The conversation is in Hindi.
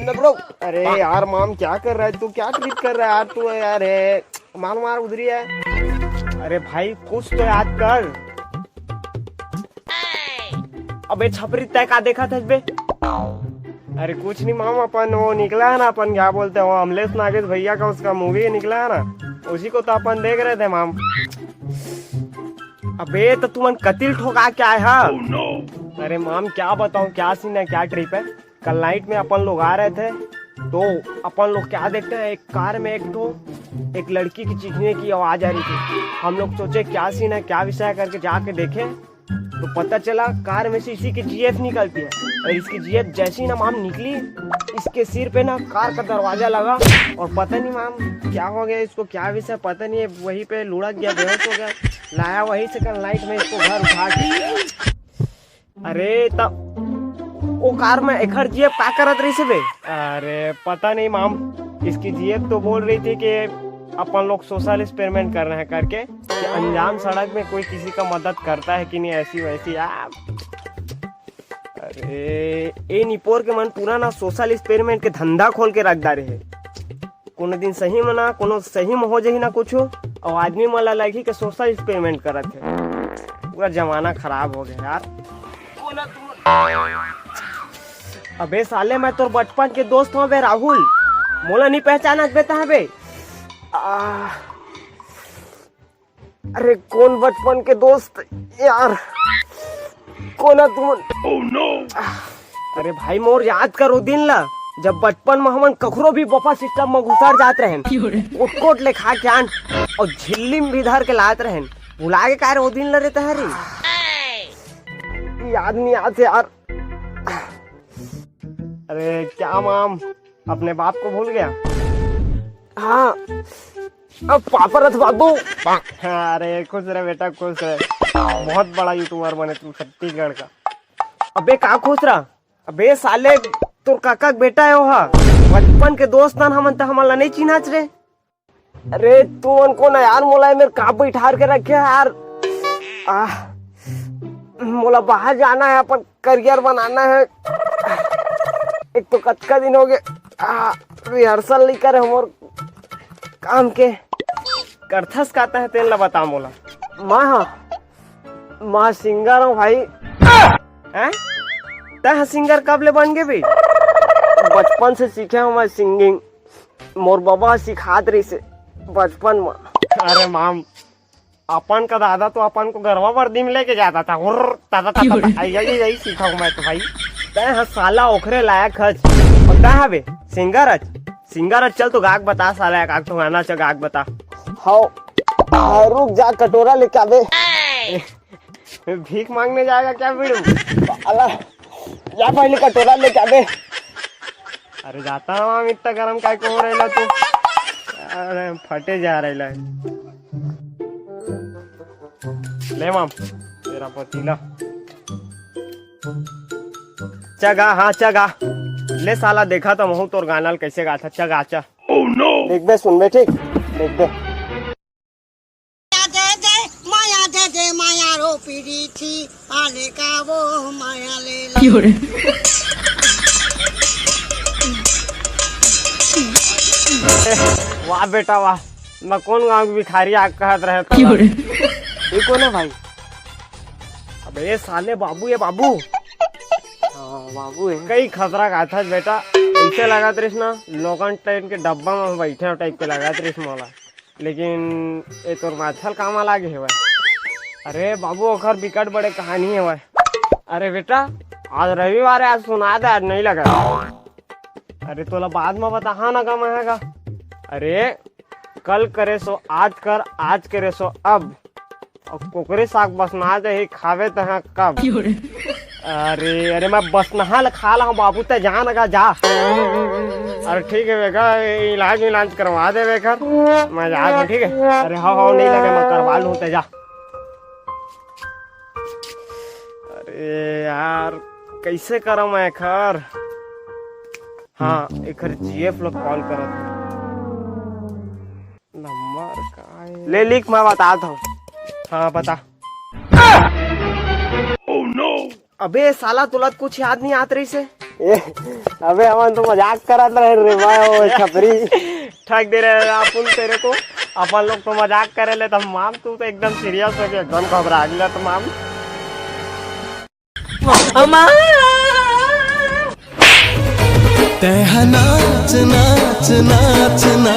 ब्रो, अरे यार माम क्या कर रहा है तू? क्या ट्रिप कर रहा है यार तू? यार है मार मार उधरी है। अरे भाई कुछ तो याद कर। अबे छपरी तय का देखा था बे? अरे कुछ नहीं माम, अपन वो निकला है ना, अपन क्या बोलते हैं वो अमलेश नागेश भैया का उसका मूवी निकला है ना, उसी को तो अपन देख रहे थे माम। अबे तो तुम कतिल ठोका क्या है? अरे माम क्या बताऊं, क्या सीन है, क्या ट्रिप है। कल नाइट में अपन लोग आ रहे थे तो अपन लोग क्या देखते हैं, एक कार में एक लड़की की चीखने की आवाज आ रही थी। हम लोग सोचे क्या सीन है, क्या विषय करके जाके देखे तो पता चला कार में से इसी की जीएफ निकलती है। और इसकी जीएफ जैसी ना माम निकली, इसके सिर पे ना कार का दरवाजा लगा और पता नहीं माम क्या हो गया इसको, क्या विषय पता नहीं है, वहीं पे लुढ़क गया, बेहोश हो गया। लाया वहीं से कल नाइट में इसको घर उठा के। अरे तब वो कार में एक जीएफ क्या करत रही से बे? अरे पता नहीं माम, इसकी जीएफ तो बोल रही थी कि अपन लोग सोशल एक्सपेरिमेंट कर रहे हैं करके, कि अनजान सड़क में कोई किसी का मदद करता है कि नहीं, ऐसी वैसी यार। अरे ए निपोर के मन पूरा ना सोशल एक्सपेरिमेंट के धंधा खोल के रख डाले है। कोनो दिन सही में ना कोनो सही में हो जाही ना कुछ, और आदमी मला लगी कि सोशल एक्सपेरिमेंट करत है। पूरा जमाना खराब हो गया यार। अबे साले मैं तो बचपन के दोस्त हूँ बे राहुल, मोला नहीं पहचाना बेता है बे? अरे कौन बचपन के दोस्त यार, कौन है तुम? oh, no. अरे भाई मोर याद करो दिन ला, जब बचपन में हमन कखरो भी बफा सिस्टम में घुसर जात रहन, कोट ले खा के आन और झिल्ली में भी धर के लात रहन। भुला के कार वो दिन ला रहता है रे, याद नहीं आते यार। अरे क्या माम, अपने बाप को भूल गया? हाँ अब पापा रथ बाबू। अरे खुश रहे बेटा, खुश रहे, बहुत बड़ा यूट्यूबर बने तू छत्तीसगढ़ का। अबे का खुश रहा? अबे साले तोर काका बेटा है वहा, बचपन के दोस्त हम हमला नहीं चिन्हत रे। अरे तू उनको ना यार, मोला मेरे का बैठार के रखे यार। मोला बाहर जाना है, अपन करियर बनाना है। एक तो कतका दिन हो गए रिहर्सल नहीं करे हम और काम के। करथस कहता है तेल ला बता मोला। माँ सिंगर हूँ भाई। तय सिंगर कब ले बन गए भाई? बचपन से सीखे हूँ मैं सिंगिंग, मोर बाबा सिखात रही से बचपन में। अरे माम, अपन का दादा तो अपन को गरबा वर्दी में लेके जाता था, यही सीखा हूँ मैं तो भाई। तय साला ओखरे लायक हज और तय बे सिंगर चल तो गाक बता साला, एक तो गाना च गाक बता। हाँ रुक जा, कटोरा लेके आवे। भीख मांगने जाएगा क्या वीरू? या पहले कटोरा लेके आवे। अरे जाता ना माम, इतना गरम काय को हो रहा तू? अरे फटे जा रहा है। ले माम तेरा पतीला चगा। हाँ चगा ले साला, देखा तो महू तोर गाना कैसे गा था। चगा चा देख बे, सुन बे, ठीक देख बे। माया दे माया रो पीड़ी थी, आने का वो माया ले ला। वाह बेटा वाह, मैं कौन गाँव की भिखारी आग कहत रहे था। ये कौन है भाई? अबे ये साले बाबू, ये बाबू बाबू है। कई खतरा का था बेटा, ऐसे लगा तरीस ना लोगन ट्रेन के डब्बा में बैठे टाइप के लगा तरीस मोला, लेकिन ये तो माछल काम लागे है। अरे बाबू ओखर बिकट बड़े कहानी है भाई। अरे बेटा आज रविवार है, आज सुना दे, आज नहीं लगा। अरे तोला बाद में बता ना का मैं। अरे कल करे सो आज कर, आज करे सो अब, और कुकरे साग बसना दे खावे तह कब। अरे मैं बसनहा खा ला हूँ बाबू, ते जा ना जा। अरे ठीक है बेका, इलाज करवा दे बेकर, मैं जा ठीक है। अरे हाँ नहीं लगे, मैं करवा लूँ, ते जा। अरे यार कैसे करूँ मैं खर? हाँ एक जीएफ लोग कॉल करत। ले लिख, मैं बताता हूँ। हाँ बता। अबे साला तुला कुछ याद नहीं आत रही से। अबे हमन तो मजाक करत रहे रे भाई, छपरी ठग दे रहे अपन तेरे को। अपन लोग तो मजाक करे ले, तब माम तू तो एकदम सीरियस हो गया, एकदम घबरा गया। तो माम तेहा नाच नाच नाच ना